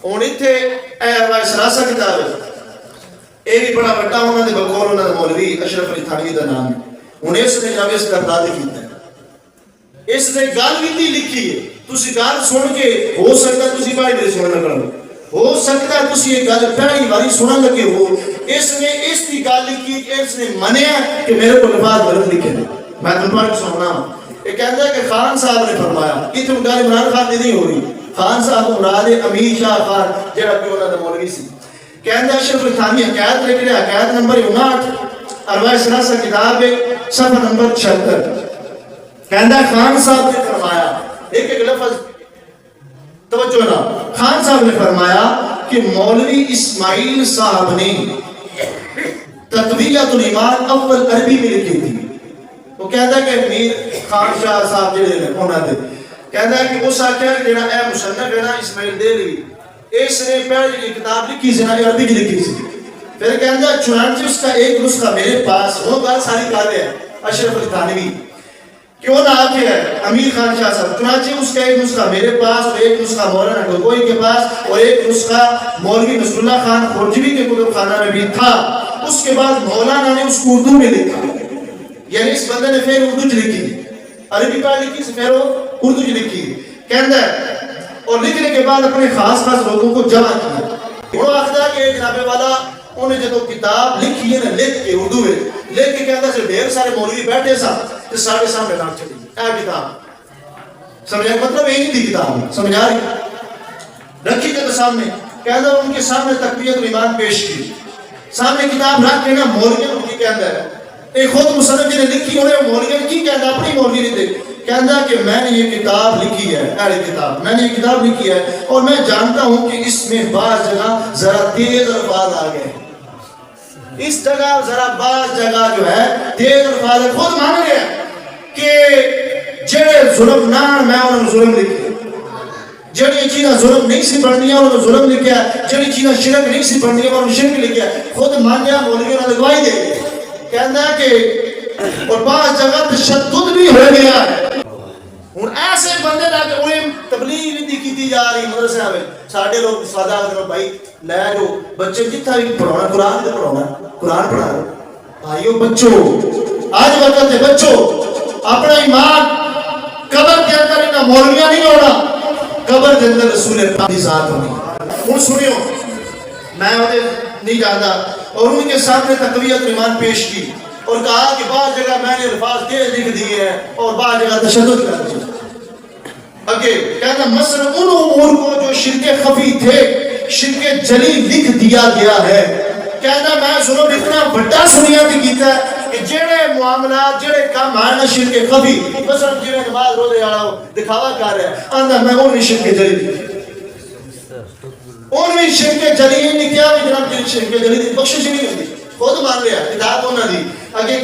ہوں اتنے سراسا کتاب ہے، یہ بھی بڑا بڑا انہوں نے بقول انہوں نے مولوی اشرف علی تھانوی کا نام ہے. ہوں اس نے جب اس کا داد کیتا ہے، اس نے گل بھی لکھی ہے. تسی گل سن کے ہو سکتا تسی بھائی میرے سننا لگو، ہو سکتا تسی یہ گل پہلی باری سنن لگے ہو. اس نے اس کی گل لکھی، اس نے منیا کہ میرے کو نفاذ غلط لکھے. میں تمہیں سننا یہ کہتا ہے کہ خان صاحب نے فرمایا، اتنے گل عمران خان نے نہیں ہو رہی، خان صاحب کو مراد امیر شاہ خان جڑا کہ انہوں نے مولوی سی. کہتا ہے اشرف علی تھانوی حکایت لکھ رہا، حکایت نمبر 59 اربع سراسہ کتاب ہے، صفحہ نمبر 76. کہتا ہے خان صاحب نے فرمایا، ایک ایک لفظ توجہ نا، خان صاحب نے فرمایا کہ مولوی اسماعیل صاحب نے تقویۃ الایمان اول عربی میں لکھی تھی. وہ کہتا ہے کہ میر خان شاہ صاحب جڑے نے انہاں دے کہتا ہے کہ اس آخیا جڑا اے مصنف ہے نا اسماعیل دہلوی، اس نے پہلی کتاب لکھی سی نا عربی کی لکھی سی. پھر کہتا ہے چنانچہ اس کا ایک نسخہ میرے پاس، وہ بات ساری کر رہے ہیں اشرف علی تھانوی کیوں نہ آتے ہیں امیر خان شاہ صاحب، چنانچہ اس کا ایک نسخہ میرے پاس اور ایک نسخہ مولانا گوگوئی کے پاس اور ایک نسخہ مولوی نصر اللہ خان خورجوی کے کتب خانہ میں بھی تھا. اس کے بعد مولانا نے اس کو اردو میں لکھا، یعنی اس بندے نے پھر اردو چ لکھی، عربی پہ لکھی سے پھر وہ اردو چ لکھی. کہتا ہے اور لکھنے کے بعد اپنے خاص خاص لوگوں کو جمع کیا. وہ آخر ہے کہ جناب والا انہیں جدو کتاب لکھی ہے نا لکھ کے اردو میں لکھ کے کہتا ہے ڈھیر سارے مولوی بیٹھے سا تو سارے سامنے نام چلی اے کتاب سمجھا، مطلب یہی تھی کتاب سمجھا رہی رکھی جب سامنے. کہتا ہے ان کے سامنے تقویۃ الایمان پیش کی، سامنے کتاب رکھ کے نا مولوی ان کی کہتا ہے ایک خود مصنف جی نے لکھی انہیں مولوی کی کہتا اپنی مولوی نے دے کہتا کہ میں نے یہ کتاب لکھی ہے، اہل کتاب میں نے یہ کتاب لکھی ہے اور میں جانتا ہوں کہ اس میں بعض جگہ ذرا تیز الفاظ آ گئے، اس جگہ ذرا بعض جگہ جو ہے تیز الفاظ. خود مان گیا کہ جڑے ظلم نہ میں انہوں نے ظلم لکھے، جڑی چیزیں ظلم نہیں سی پڑھنی انہوں نے ظلم لکھا، جڑی چیزیں شرک نہیں سی پڑھنی انہوں نے شرک لکھا. خود مان گیا مولوی نے گواہی دے کہتا ہے کہ اور بعض جگہ تشدد بھی ہو گیا ہے. ہوں ایسے بندے لا کے انہیں تبلیغ نہیں کی جا رہی مدرسے میں سارے لوگ سادہ کرو بھائی لے جو بچے جتنا بھی پڑھانا قرآن سے پڑھانا قرآن پڑھا رہے بھائیو بچوں آج وقت ہے بچوں اپنا ایمان قبر کے اندر انہیں مولویاں نہیں ہونا، قبر کے اندر رسول پاک کی ذات ہونی. ہوں سنیو میں وہ نہیں جانتا اور ان کے سامنے تقویۃ الایمان پیش کی اور کہا کہ بعض جگہ میں نے الفاظ تیز لکھ دیے ہیں اور بعض جگہ تشدد کر دیا. اگے کہتا مثلا ان امور کو جو شرک خفی تھے شرک جلی لکھ دیا گیا ہے. کہتا میں ظلم اتنا بڑا سنیا بھی کیتا ہے کہ جڑے معاملات جڑے کام آنا شرک خفی مثلا جڑے نماز روزے والا دکھاوا کر رہا ہے آندا میں وہ شرک جلی لکھی، ان میں شرک جلی نہیں کیا جناب شرک جلی بخشش نہیں ہوتی. خود مان لیا کتاب انہوں نے. آگے